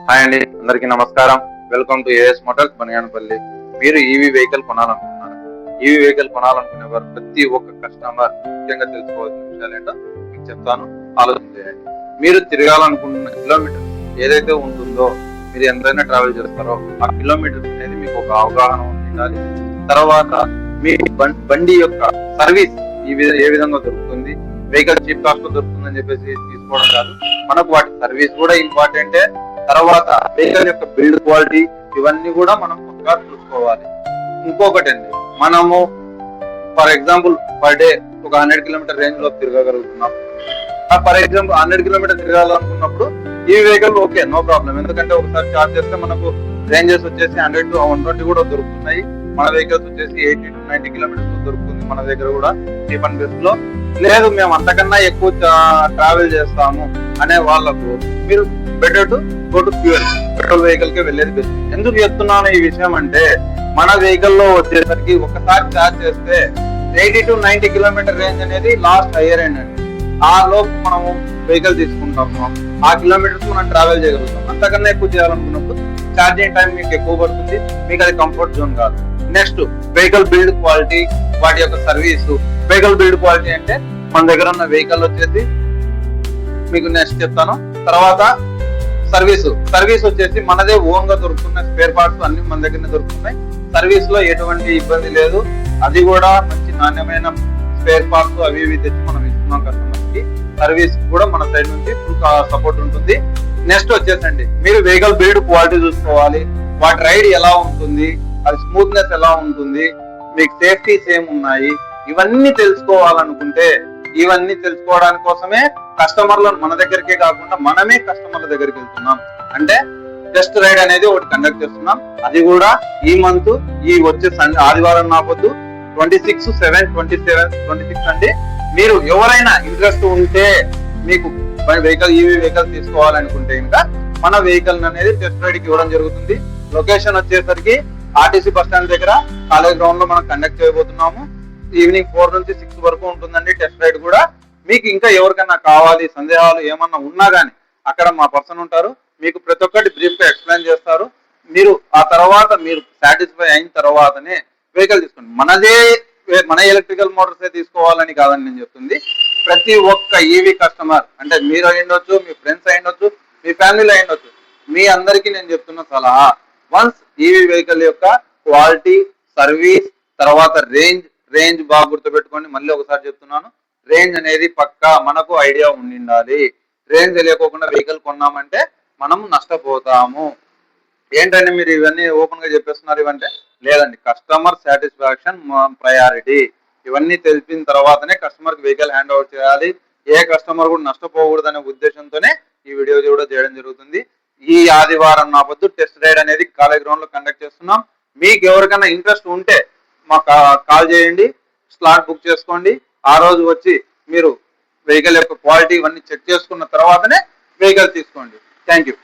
Hi అండి, అందరికీ నమస్కారం. Welcome to AS motors Baniyanapalli. మీరు ఈవీ వెహికల్ కొనాలనుకుంటున్నారు. ఈవీ వెహికల్ కొనాలనుకునే వారు ప్రతి ఒక్క కస్టమర్ ముఖ్యంగా తెలుసుకోవాల్సిన విషయాలు ఏంటో మీకు చెప్తాను, ఆలోచన చేయండి. మీరు తిరగాలనుకుంటున్న కిలోమీటర్ ఏదైతే ఉంటుందో, మీరు ఎంతైనా ట్రావెల్ చేస్తారో ఆ కిలోమీటర్ అనేది మీకు ఒక అవగాహన ఉండాలి. తర్వాత మీ బండి యొక్క సర్వీస్ ఏ విధంగా దొరుకుతుంది, వెహికల్ చీప్ కాస్ట్ లో దొరుకుతుందని చెప్పేసి తీసుకోవడం కాదు, మనకు వాటి సర్వీస్ కూడా ఇంపార్టెంటే. తర్వాత వెహికల్ యొక్క బిల్డ్ క్వాలిటీ ఇవన్నీ కూడా మనం పక్కా చూసుకోవాలి. ఇంకొకటి అండి, మనము ఫర్ ఎగ్జాంపుల్ పర్ డే ఒక 100 కిలోమీటర్ రేంజ్ లో తిరగగలుగుతున్నాం. ఫర్ ఎగ్జాంపుల్ 100 కిలోమీటర్ తిరగాలనుకున్నప్పుడు ఈ వెహికల్ ఓకే, నో ప్రాబ్లం. ఎందుకంటే ఒకసారి చార్జ్ చేస్తే మనకు రేంజెస్ వచ్చేసి 100 to 120 కూడా దొరుకుతున్నాయి. మన వెహికల్స్ వచ్చేసి 80 to 90 కిలోమీటర్స్ దొరుకుతుంది మన దగ్గర కూడా చీప్ అండ్ బెస్ట్ లో. లేదు మేము అంతకన్నా ఎక్కువ ట్రావెల్ చేస్తాము అనే వాళ్ళకు మీరు better to go to petrol vehicle కే వెళ్ళేది బెస్ట్. ఎందుకు చెప్తున్నాను ఈ విషయం అంటే, మన వెహికల్ లో వచ్చేసరికి ఒకసారి చార్జ్ చేస్తే 80 to 90 కిలోమీటర్ రేంజ్ అనేది లాస్ట్ హైయర్ ఎండ్ అండి. ఆ లోపు మనము వెహికల్ తీసుకుంటాము, ఆ కిలోమీటర్స్ మనం ట్రావెల్ చేయగలుగుతాం. అంతకన్నా ఎక్కువ చేయాలనుకున్నప్పుడు ఛార్జింగ్ టైం మీకు ఎక్కువ పడుతుంది, మీకు అది కంఫర్ట్ జోన్ కాదు. నెక్స్ట్ వెహికల్ బిల్డ్ క్వాలిటీ, వాటి యొక్క సర్వీస్. వెహికల్ బిల్డ్ క్వాలిటీ అంటే మన దగ్గర ఉన్న వెహికల్ వచ్చేసి మీకు నెక్స్ట్ చెప్తాను. తర్వాత సర్వీస్ వచ్చేసి మనదే ఓన్ గా దొరుకుతున్నాయి, స్పేర్ పార్ట్స్ అన్ని మన దగ్గరనే దొరుకుతున్నాయి. సర్వీస్ లో ఎటువంటి ఇబ్బంది లేదు. అది కూడా మంచి నాణ్యమైన స్పేర్ పార్ట్స్ అవి ఇవి తెచ్చి మనం ఇస్తున్నాం కస్టమర్స్ కి. సర్వీస్ కూడా మన సైడ్ నుంచి ఫుల్ సపోర్ట్ ఉంటుంది. నెక్స్ట్ వచ్చేసండి, మీరు వెహికల్ బిల్డ్ క్వాలిటీ చూసుకోవాలి. వాటి రైడ్ ఎలా ఉంటుంది, అది స్మూత్నెస్ ఎలా ఉంటుంది, మీకు సేఫ్టీస్ ఏమున్నాయి, ఇవన్నీ తెలుసుకోవాలనుకుంటే ఇవన్నీ తెలుసుకోవడానికి కోసమే కస్టమర్లను మన దగ్గరికే కాకుండా మనమే కస్టమర్ల దగ్గరికి వెళ్తున్నాం. అంటే టెస్ట్ రైడ్ అనేది ఒకటి కండక్ట్ చేస్తున్నాం. అది కూడా ఈ మంత్ ఈ వచ్చే ఆదివారం నాపొద్దు 26/7/26 అండి. మీరు ఎవరైనా ఇంట్రెస్ట్ ఉంటే, మీకు ఈవీ వెహికల్ తీసుకోవాలనుకుంటే ఇంకా మన వెహికల్ అనేది టెస్ట్ రైడ్ కి ఇవ్వడం జరుగుతుంది. లొకేషన్ వచ్చేసరికి ఆర్టీసీ బస్ స్టాండ్ దగ్గర కాలేజ్ గ్రౌండ్ లో మనం కండక్ట్ చేయబోతున్నాము. ఈవినింగ్ 4 నుంచి 6 వరకు ఉంటుందండి టెస్ట్ రైడ్ కూడా. మీకు ఇంకా ఎవరికైనా కావాలి, సందేహాలు ఏమన్నా ఉన్నా గానీ అక్కడ మా పర్సన్ ఉంటారు, మీకు ప్రతి ఒక్కటి బ్రీఫ్ గా ఎక్స్ప్లెయిన్ చేస్తారు. మీరు ఆ తర్వాత మీరు సాటిస్ఫై అయిన తర్వాతనే వెహికల్ తీసుకోండి. మన ఎలక్ట్రికల్ మోటార్స్ తీసుకోవాలని కాదని నేను చెప్తుంది. ప్రతి ఒక్క ఈవీ కస్టమర్, అంటే మీరు అయ్యుండొచ్చు, మీ ఫ్రెండ్స్ అయ్యుండొచ్చు, మీ ఫ్యామిలీలో అయ్యుండొచ్చు, మీ అందరికీ నేను చెప్తున్న సలహా, వన్స్ ఈవీ వెహికల్ యొక్క క్వాలిటీ, సర్వీస్, తర్వాత రేంజ్ బాగా గుర్తుపెట్టుకోండి. మళ్ళీ ఒకసారి చెప్తున్నాను, రేంజ్ అనేది పక్కా మనకు ఐడియా ఉండాలి. రేంజ్ తెలియకోకుండా వెహికల్ కొన్నామంటే మనం నష్టపోతాము. ఏంటంటే మీరు ఇవన్నీ ఓపెన్ గా చెప్పేస్తున్నారు ఇవంటే, లేదండి, కస్టమర్ సాటిస్ఫాక్షన్ ప్రయారిటీ. ఇవన్నీ తెలిపిన తర్వాతనే కస్టమర్ కి వెహికల్ హ్యాండ్ ఓవర్ చేయాలి. ఏ కస్టమర్ కూడా నష్టపోకూడదనే ఉద్దేశంతోనే ఈ వీడియో కూడా చేయడం జరుగుతుంది. ఈ ఆదివారం నాపొద్దు టెస్ట్ రైడ్ అనేది కాలేజ్ గ్రౌండ్ లో కండక్ట్ చేస్తున్నాం. మీకు ఎవరికైనా ఇంట్రెస్ట్ ఉంటే మాకు కాల్ చేయండి, స్లాట్ బుక్ చేసుకోండి. ఆ రోజు వచ్చి మీరు వెహికల్ యొక్క క్వాలిటీ ఇవన్నీ చెక్ చేసుకున్న తర్వాతనే వెహికల్ తీసుకోండి. Thank you.